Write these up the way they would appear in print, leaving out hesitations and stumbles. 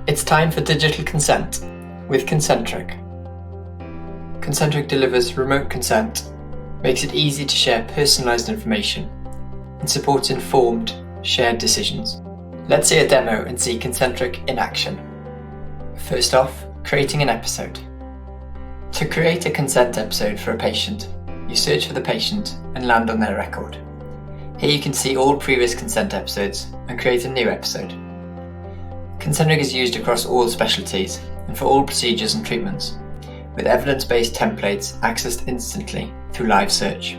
It's time for digital consent with Concentric. Concentric delivers remote consent, makes it easy to share personalised information, and supports informed, shared decisions. Let's see a demo and see Concentric in action. First off, creating an episode. To create a consent episode for a patient, you search for the patient and land on their record. Here you can see all previous consent episodes and create a new episode. Concentric is used across all specialties and for all procedures and treatments, with evidence-based templates accessed instantly through live search.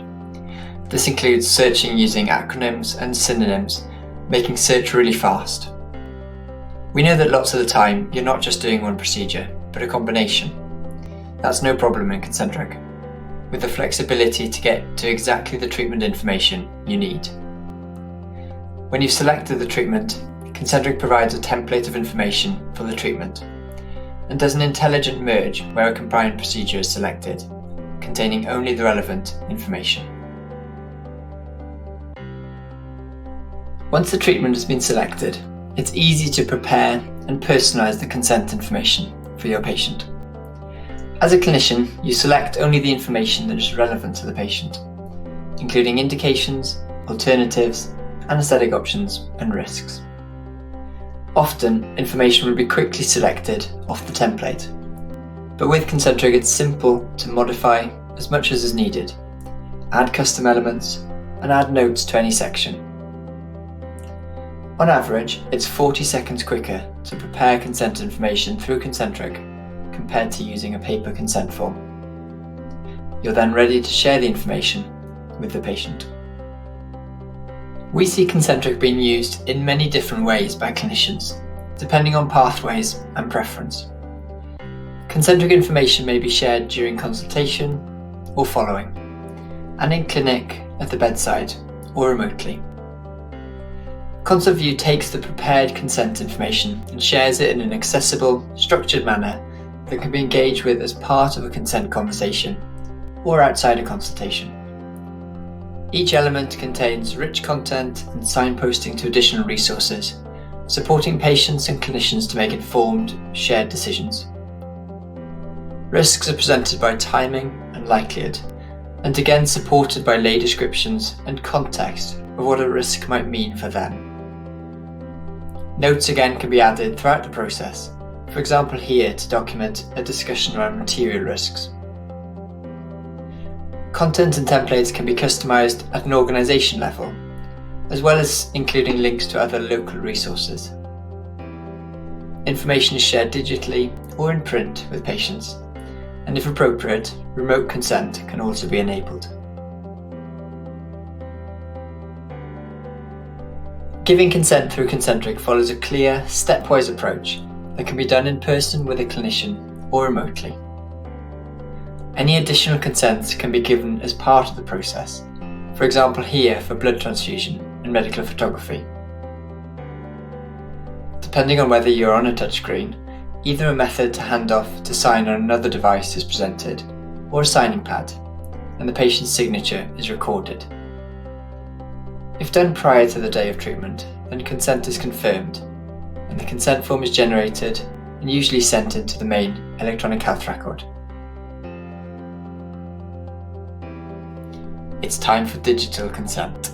This includes searching using acronyms and synonyms, making search really fast. We know that lots of the time you're not just doing one procedure, but a combination. That's no problem in Concentric, with the flexibility to get to exactly the treatment information you need. When you've selected the treatment, Concentric provides a template of information for the treatment and does an intelligent merge where a compliant procedure is selected, containing only the relevant information. Once the treatment has been selected, it's easy to prepare and personalise the consent information for your patient. As a clinician, you select only the information that is relevant to the patient, including indications, alternatives, anaesthetic options, and risks. Often, information will be quickly selected off the template, but with Concentric it's simple to modify as much as is needed, add custom elements, and add notes to any section. On average, it's 40 seconds quicker to prepare consent information through Concentric compared to using a paper consent form. You're then ready to share the information with the patient. We see Concentric being used in many different ways by clinicians, depending on pathways and preference. Concentric information may be shared during consultation or following, and in clinic, at the bedside, or remotely. ConcertView takes the prepared consent information and shares it in an accessible, structured manner that can be engaged with as part of a consent conversation or outside a consultation. Each element contains rich content and signposting to additional resources, supporting patients and clinicians to make informed, shared decisions. Risks are presented by timing and likelihood, and again supported by lay descriptions and context of what a risk might mean for them. Notes again can be added throughout the process, for example here to document a discussion around material risks. Content and templates can be customised at an organisation level, as well as including links to other local resources. Information is shared digitally or in print with patients, and if appropriate, remote consent can also be enabled. Giving consent through Concentric follows a clear, stepwise approach that can be done in person with a clinician or remotely. Any additional consents can be given as part of the process, for example here for blood transfusion and medical photography. Depending on whether you're on a touchscreen, either a method to hand off to sign on another device is presented, or a signing pad, and the patient's signature is recorded. If done prior to the day of treatment, then consent is confirmed, and the consent form is generated and usually sent into the main electronic health record. It's time for digital consent.